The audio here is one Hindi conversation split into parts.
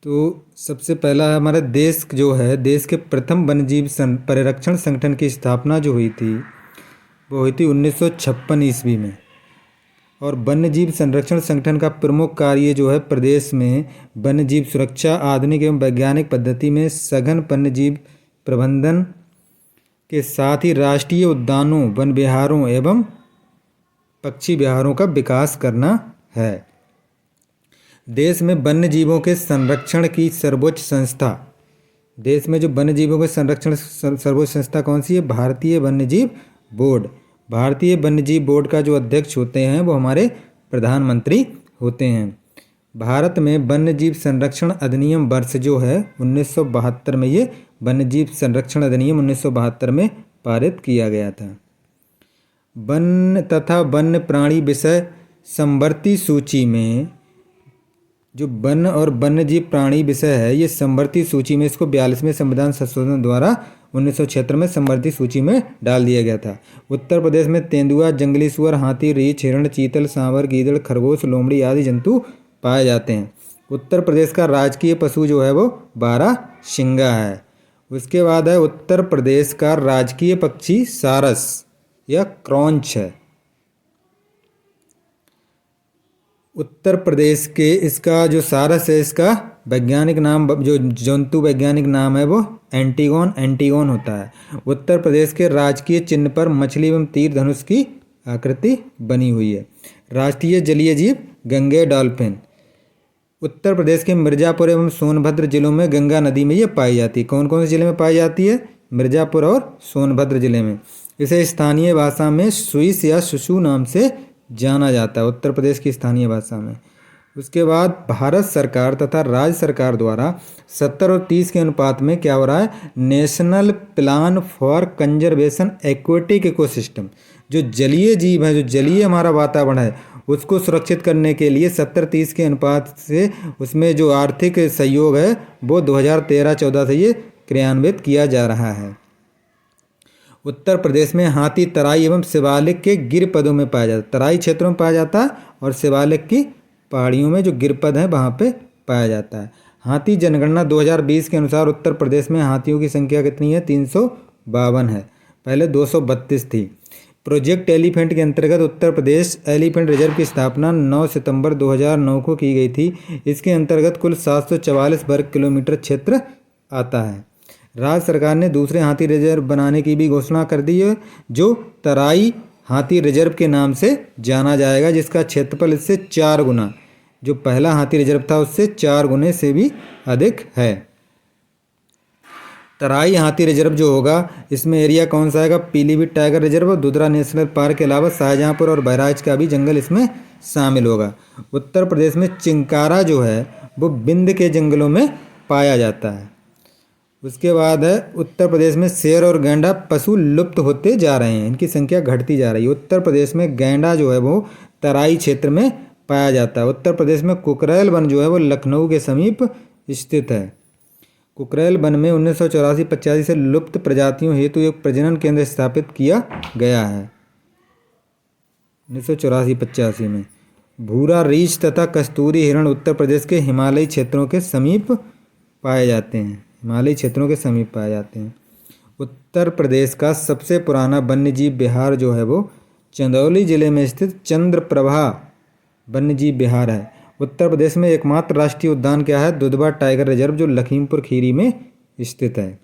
तो सबसे पहला हमारा देश जो है, देश के प्रथम वन्यजीव परिरक्षण संगठन की स्थापना जो हुई थी वो हुई थी 1956 ईस्वी में। और वन्यजीव संरक्षण संगठन का प्रमुख कार्य जो है प्रदेश में वन्यजीव सुरक्षा, आधुनिक एवं वैज्ञानिक पद्धति में सघन वन्यजीव प्रबंधन के साथ ही राष्ट्रीय उद्यानों, वन विहारों एवं पक्षी विहारों का विकास करना है। देश में वन्य जीवों के संरक्षण की सर्वोच्च संस्था, देश में जो वन्य जीवों के संरक्षण सर्वोच्च संस्था कौन सी है? भारतीय वन्यजीव बोर्ड। भारतीय वन्यजीव बोर्ड का जो अध्यक्ष होते हैं वो हमारे प्रधानमंत्री होते हैं। भारत में वन्यजीव संरक्षण अधिनियम वर्ष जो है 1972 में, ये वन्यजीव संरक्षण अधिनियम 1972 में पारित किया गया था। वन तथा वन्य प्राणी विषय समवर्ती सूची में, जो वन और वन्यजीव प्राणी विषय है ये समवर्ती सूची में, इसको 42वें संविधान संशोधन द्वारा 1976 में समवर्ती सूची में डाल दिया गया था। उत्तर प्रदेश में तेंदुआ, जंगली सुअर, हाथी, रीछ, हिरण, चीतल, सांवर, गीदड़, खरगोश, लोमड़ी आदि जंतु पाए जाते हैं। उत्तर प्रदेश का राजकीय पशु जो है वो बारहसिंगा है। उसके बाद है उत्तर प्रदेश का राजकीय पक्षी सारस या क्रॉन्च है। उत्तर प्रदेश के इसका जो सारस है, इसका वैज्ञानिक नाम, जो जंतु वैज्ञानिक नाम है वो एंटीगोन होता है। उत्तर प्रदेश के राजकीय चिन्ह पर मछली एवं तीर धनुष की आकृति बनी हुई है। राष्ट्रीय जलीय जीव गंगे डॉल्फिन। उत्तर प्रदेश के मिर्जापुर एवं सोनभद्र जिलों में गंगा नदी में ये पाई जाती है। कौन कौन से जिले में पाई जाती है? मिर्जापुर और सोनभद्र जिले में। इसे स्थानीय भाषा में सुइस या सुसु नाम से जाना जाता है, उत्तर प्रदेश की स्थानीय भाषा में। उसके बाद भारत सरकार तथा राज्य सरकार द्वारा 70 और 30 के अनुपात में क्या हो रहा है? National plan for conservation aquatic ecosystem, जो जलीय जीव है, जो जलीय हमारा वातावरण है, उसको सुरक्षित करने के लिए 70-30 के अनुपात से उसमें जो आर्थिक सहयोग है वो 2013-14 से ये क्रियान्वित किया जा रहा है। उत्तर प्रदेश में हाथी तराई एवं शिवालिक के गिरपदों में पाया जाता है। तराई क्षेत्रों में पाया जाता है और शिवालिक की पहाड़ियों में जो गिरपद हैं वहाँ पे पाया जाता है। हाथी जनगणना 2020 के अनुसार उत्तर प्रदेश में हाथियों की संख्या कितनी है? 352 है, पहले 232 थी। प्रोजेक्ट एलिफेंट के अंतर्गत उत्तर प्रदेश एलिफेंट रिजर्व की स्थापना 9 सितंबर 2009 को की गई थी। इसके अंतर्गत कुल 744 वर्ग किलोमीटर क्षेत्र आता है। राज्य सरकार ने दूसरे हाथी रिजर्व बनाने की भी घोषणा कर दी है, जो तराई हाथी रिजर्व के नाम से जाना जाएगा, जिसका क्षेत्रफल इससे 4 गुना, जो पहला हाथी रिजर्व था उससे 4 गुने से भी अधिक है। तराई हाथी रिजर्व जो होगा इसमें एरिया कौन सा आएगा? पीलीभीत टाइगर रिजर्व और दुधरा नेशनल पार्क के अलावा शाहजहाँपुर और बहराइच का भी जंगल इसमें शामिल होगा। उत्तर प्रदेश में चिंकारा जो है वो बिंद के जंगलों में पाया जाता है। उसके बाद है उत्तर प्रदेश में शेर और गैंडा पशु लुप्त होते जा रहे हैं, इनकी संख्या घटती जा रही है। उत्तर प्रदेश में गैंडा जो है वो तराई क्षेत्र में पाया जाता है। उत्तर प्रदेश में कुकरेल वन जो है वो लखनऊ के समीप स्थित है। कुकरेल वन में 1984-85 से लुप्त प्रजातियों हेतु एक प्रजनन केंद्र स्थापित किया गया है। 1984-85 में भूरा रीछ तथा कस्तूरी हिरण उत्तर प्रदेश के हिमालयी क्षेत्रों के समीप पाए जाते हैं, हिमालयी क्षेत्रों के समीप पाए जाते हैं। उत्तर प्रदेश का सबसे पुराना वन्यजीव विहार जो है वो चंदौली जिले में स्थित चंद्रप्रभा वन्यजीव विहार है। उत्तर प्रदेश में एकमात्र राष्ट्रीय उद्यान क्या है? दुधवा टाइगर रिजर्व, जो लखीमपुर खीरी में स्थित है।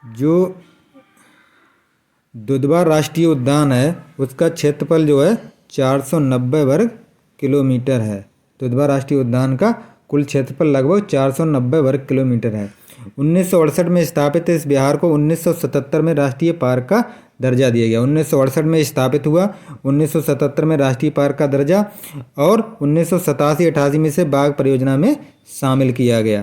जो दुधवा राष्ट्रीय उद्यान है उसका क्षेत्रफल जो है 490 वर्ग किलोमीटर है। दुधवा राष्ट्रीय उद्यान का कुल क्षेत्रफल लगभग 490 वर्ग किलोमीटर है। 1968 में स्थापित इस विहार को 1977 में राष्ट्रीय पार्क का दर्जा दिया गया। 1968 में स्थापित हुआ, 1977 में राष्ट्रीय पार्क का दर्जा और 1987-88 में से बाघ परियोजना में शामिल किया गया।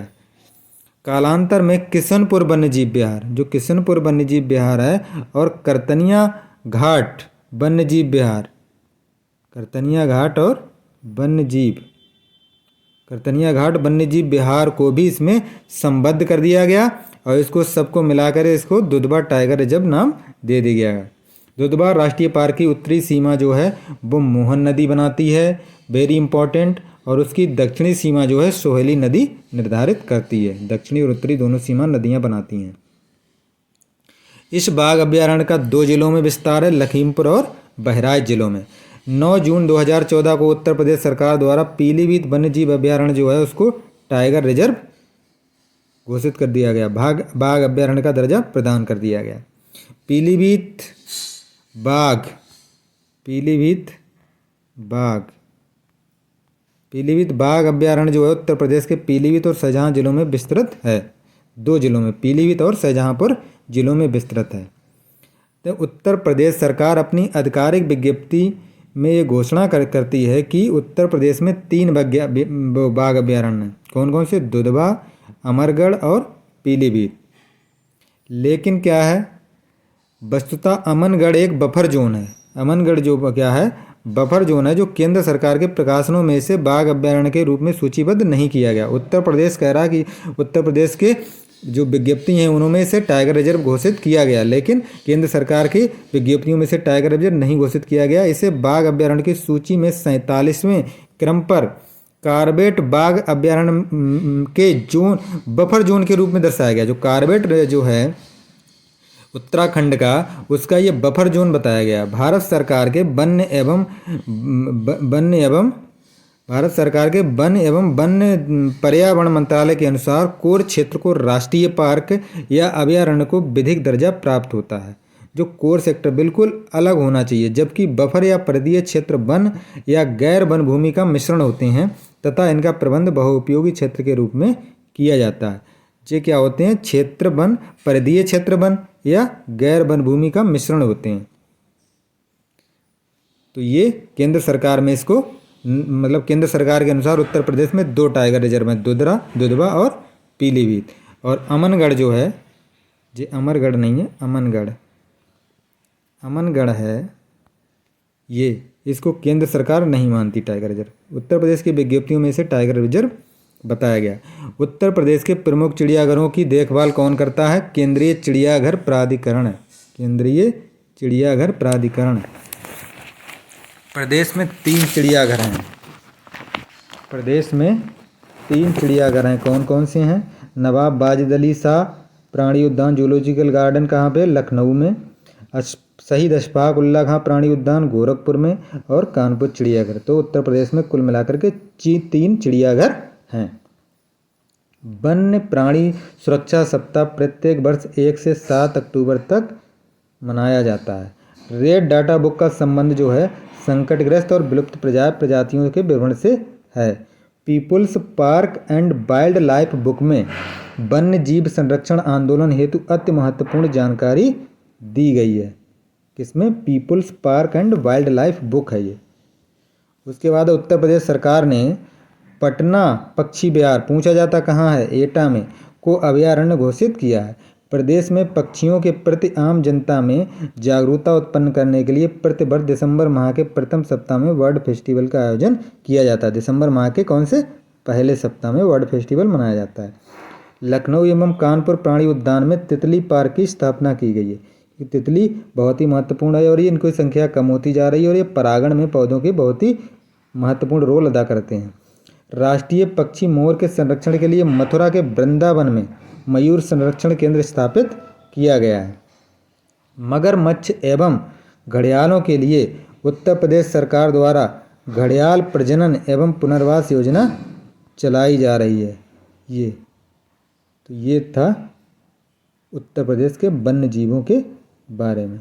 कालांतर में किशनपुर वन्यजीव विहार, जो किशनपुर वन्यजीव विहार है, और करतनिया घाट वन्यजीव विहार, करतनिया घाट और करतनिया घाट वन्यजीव विहार को भी इसमें संबद्ध कर दिया गया और इसको सबको मिलाकर इसको दुधवा टाइगर रिजर्व नाम दे दिया गया। दुधवा राष्ट्रीय पार्क की उत्तरी सीमा जो है वो मोहन नदी बनाती है, वेरी इंपॉर्टेंट, और उसकी दक्षिणी सीमा जो है सोहेली नदी निर्धारित करती है। दक्षिणी और उत्तरी दोनों सीमा नदियां बनाती हैं। इस बाघ अभ्यारण्य का 2 जिलों में विस्तार है, लखीमपुर और बहराइच जिलों में। 9 जून 2014 को उत्तर प्रदेश सरकार द्वारा पीलीभीत वन्यजीव अभ्यारण्य जो है उसको टाइगर रिजर्व घोषित कर दिया गया, बाघ अभ्यारण्य का दर्जा प्रदान कर दिया गया। पीलीभीत बाघ पीलीभीत बाघ अभ्यारण्य जो है उत्तर प्रदेश के पीलीभीत और शाहजहां जिलों में विस्तृत है। 2 जिलों में, पीलीभीत और शाहजहांपुर जिलों में विस्तृत है। तो उत्तर प्रदेश सरकार अपनी आधिकारिक विज्ञप्ति में ये घोषणा करती है कि उत्तर प्रदेश में 3 बाघ अभ्यारण्य, कौन कौन से? दुधवा, अमरगढ़ और पीलीभीत। लेकिन क्या है, वस्तुतः अमनगढ़ एक बफर जोन है। अमनगढ़ जो क्या है, बफर जोन है, जो केंद्र सरकार के प्रकाशनों में से बाघ अभ्यारण्य के रूप में सूचीबद्ध नहीं किया गया। उत्तर प्रदेश कह रहा है कि उत्तर प्रदेश के जो विज्ञप्ति हैं उनमें से टाइगर रिजर्व घोषित किया गया, लेकिन केंद्र सरकार की विज्ञप्तियों में से टाइगर रिजर्व नहीं घोषित किया गया। इसे बाघ अभ्यारण्य की सूची में 47वें क्रम पर कार्बेट बाघ अभ्यारण्य के जोन, बफर जोन के रूप में दर्शाया गया। जो कार्बेट जो है उत्तराखंड का, उसका ये बफर जोन बताया गया। भारत सरकार के वन एवं वन्य पर्यावरण मंत्रालय के अनुसार कोर क्षेत्र को राष्ट्रीय पार्क या अभयारण्य को विधिक दर्जा प्राप्त होता है। जो कोर सेक्टर बिल्कुल अलग होना चाहिए, जबकि बफर या परिधीय क्षेत्र वन या गैर वन भूमि का मिश्रण होते हैं तथा इनका प्रबंध बहुउपयोगी क्षेत्र के रूप में किया जाता है। ये क्या होते हैं? क्षेत्र वन, परिधीय क्षेत्र वन या गैर वन भूमि का मिश्रण होते हैं। तो ये केंद्र सरकार में इसको, मतलब केंद्र सरकार के अनुसार उत्तर प्रदेश में 2 टाइगर रिजर्व हैं, दुधवा और पीलीभीत। और अमनगढ़ जो है, ये अमरगढ़ नहीं है, अमनगढ़ है, ये इसको केंद्र सरकार नहीं मानती टाइगर रिजर्व। उत्तर प्रदेश की विज्ञप्तियों में से टाइगर रिजर्व बताया गया। उत्तर प्रदेश के प्रमुख चिड़ियाघरों की देखभाल कौन करता है? केंद्रीय चिड़ियाघर प्राधिकरण। केंद्रीय चिड़ियाघर प्राधिकरण। प्रदेश में 3 चिड़ियाघर हैं। प्रदेश में 3 चिड़ियाघर हैं। कौन कौन से हैं? नवाब वाजिद अली शाह प्राणी उद्यान जूलॉजिकल गार्डन कहाँ पे? लखनऊ में। शहीद अशफाक उल्लाह खां प्राणी उद्यान गोरखपुर में, और कानपुर चिड़ियाघर। तो उत्तर प्रदेश में कुल मिलाकर के 3 चिड़ियाघर हैं। वन्य प्राणी सुरक्षा सप्ताह प्रत्येक वर्ष 1 से 7 अक्टूबर तक मनाया जाता है। रेड डाटा बुक का संबंध जो है संकटग्रस्त और विलुप्त प्रजातियों के विवरण से है। People's park and wild life book में वन्य जीव संरक्षण आंदोलन हेतु अति महत्वपूर्ण जानकारी दी गई है। किसमें? People's park and wild life book है ये। उसके बाद उत्तर प्रदेश सरकार ने पटना पक्षी विहार, पूछा जाता कहाँ है? एटा में, को अभयारण्य घोषित किया है। प्रदेश में पक्षियों के प्रति आम जनता में जागरूकता उत्पन्न करने के लिए प्रतिवर्ष दिसंबर माह के प्रथम सप्ताह में वर्ल्ड फेस्टिवल का आयोजन किया जाता है। दिसंबर माह के कौन से? पहले सप्ताह में वर्ल्ड फेस्टिवल मनाया जाता है। लखनऊ एवं कानपुर प्राणी उद्यान में तितली पार्क की स्थापना की गई है। तितली बहुत ही महत्वपूर्ण है और ये इनकी संख्या कम होती जा रही है और ये परागण में पौधों के बहुत ही महत्वपूर्ण रोल अदा करते हैं। राष्ट्रीय पक्षी मोर के संरक्षण के लिए मथुरा के वृंदावन में मयूर संरक्षण केंद्र स्थापित किया गया है। मगरमच्छ एवं घड़ियालों के लिए उत्तर प्रदेश सरकार द्वारा घड़ियाल प्रजनन एवं पुनर्वास योजना चलाई जा रही है। ये था उत्तर प्रदेश के वन्य जीवों के बारे में।